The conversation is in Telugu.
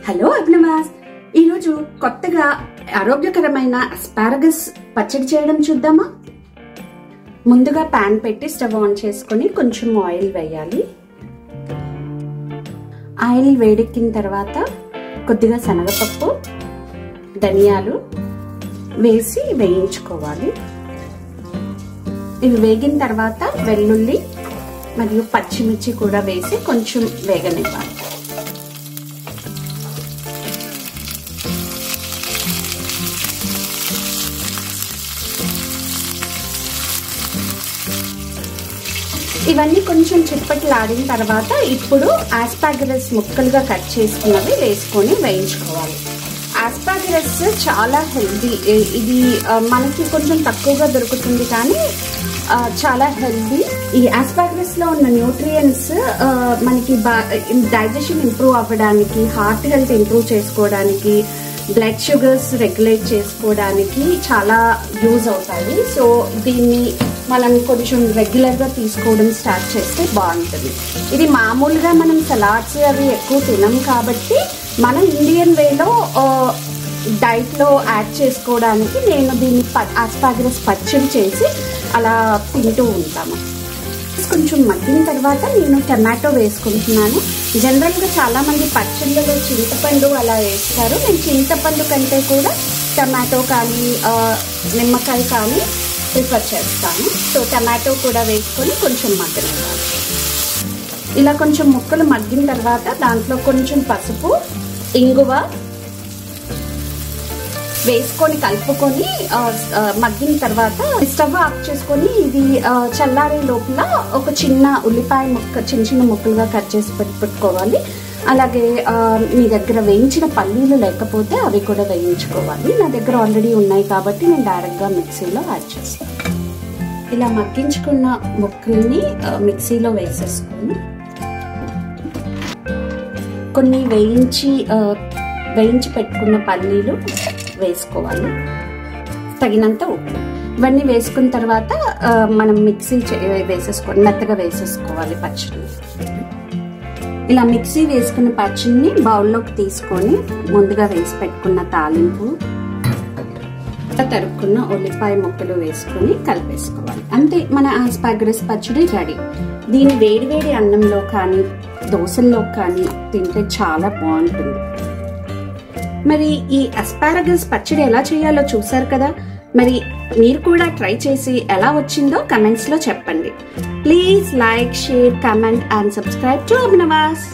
హలో అభినవాస్, ఈరోజు కొత్తగా ఆరోగ్యకరమైన అస్పారగస్ పచ్చడి చేయడం చూద్దామా. ముందుగా పాన్ పెట్టి స్టవ్ ఆన్ చేసుకొని కొంచెం ఆయిల్ వేయాలి. ఆయిల్ వేడెక్కిన తర్వాత కొద్దిగా శనగపప్పు, ధనియాలు వేసి వేయించుకోవాలి. ఇవి వేగిన తర్వాత వెల్లుల్లి మరియు పచ్చిమిర్చి కూడా వేసి కొంచెం వేగనివ్వాలి. ఇవన్నీ కొంచెం చిట్పట్లాడిన తర్వాత ఇప్పుడు ఆస్పారగస్ ముక్కలుగా కట్ చేసుకున్నవి వేసుకొని వేయించుకోవాలి. ఆస్పారగస్ చాలా హెల్దీ. ఇది మనకి కొంచెం తక్కువగా దొరుకుతుంది కానీ చాలా హెల్దీ. ఈ ఆస్పారగస్ లో ఉన్న న్యూట్రియంట్స్ మనకి డైజెషన్ ఇంప్రూవ్ అవ్వడానికి, హార్ట్ హెల్త్ ఇంప్రూవ్ చేసుకోవడానికి, బ్లడ్ షుగర్స్ రెగ్యులేట్ చేసుకోవడానికి చాలా యూజ్ అవుతాయి. సో దీన్ని మనం కొంచెం రెగ్యులర్గా తీసుకోవడం స్టార్ట్ చేస్తే బాగుంటుంది. ఇది మామూలుగా మనం సలాడ్స్ అవి ఎక్కువ తినం కాబట్టి మన ఇండియన్ వేలో డైట్లో యాడ్ చేసుకోవడానికి నేను దీన్ని ఆస్పారగస్ పచ్చడి చేసి అలా తింటూ ఉంటాము. కొంచెం మగ్గిన తర్వాత నేను టమాటో వేసుకుంటున్నాను. జనరల్గా చాలామంది పచ్చళ్ళలో చింతపండు అలా వేస్తారు. నేను చింతపండు కంటే కూడా టమాటో కానీ నిమ్మకాయ కానీ ప్రిఫర్ చేస్తాను. సో టమాటో కూడా వేసుకొని కొంచెం మగ్గనివ్వాలి. ఇలా కొంచెం ముక్కలు మగ్గిన తర్వాత దాంట్లో కొంచెం పసుపు, ఇంగువ వేసుకొని కలుపుకొని మగ్గిన తర్వాత స్టవ్ ఆఫ్ చేసుకొని ఇది చల్లారే లోపల ఒక చిన్న ఉల్లిపాయ ముక్క చిన్న చిన్న ముక్కలుగా కట్ చేసి పెట్టుకోవాలి. అలాగే మీ దగ్గర వేయించిన పల్లీలు లేకపోతే అవి కూడా వేయించుకోవాలి. నా దగ్గర ఆల్రెడీ ఉన్నాయి కాబట్టి నేను డైరెక్ట్గా మిక్సీలో యాడ్ చేస్తాను. ఇలా మగ్గించుకున్న ముక్కల్ని మిక్సీలో వేసేసుకొని కొన్ని వేయించి పెట్టుకున్న పల్లీలు వేసుకోవాలి, తగినంత ఉప్పు. ఇవన్నీ వేసుకున్న తర్వాత మనం మిక్సీ వేసేసుకోవాలి, మెత్తగా వేసేసుకోవాలి పచ్చడిని. ఇలా మిక్సీ వేసుకున్న పచ్చడిని బౌల్లోకి తీసుకొని ముందుగా వేసి పెట్టుకున్న తాలింపు, తరుక్కున్న ఉల్లిపాయ ముక్కలు వేసుకొని కలిపేసుకోవాలి. అంతే, మన ఆస్పారగస్ పచ్చడి రెడీ. దీన్ని వేడివేడి అన్నంలో కానీ దోశల్లో కానీ తింటే చాలా బాగుంటుంది. మరి ఈ ఆస్పారగస్ పచ్చడి ఎలా చేయాలో చూసారు కదా. మరి మీరు కూడా ట్రై చేసి ఎలా వచ్చిందో కమెంట్స్ లో చెప్పండి. Please like, share, comment and subscribe to అభినవాస్.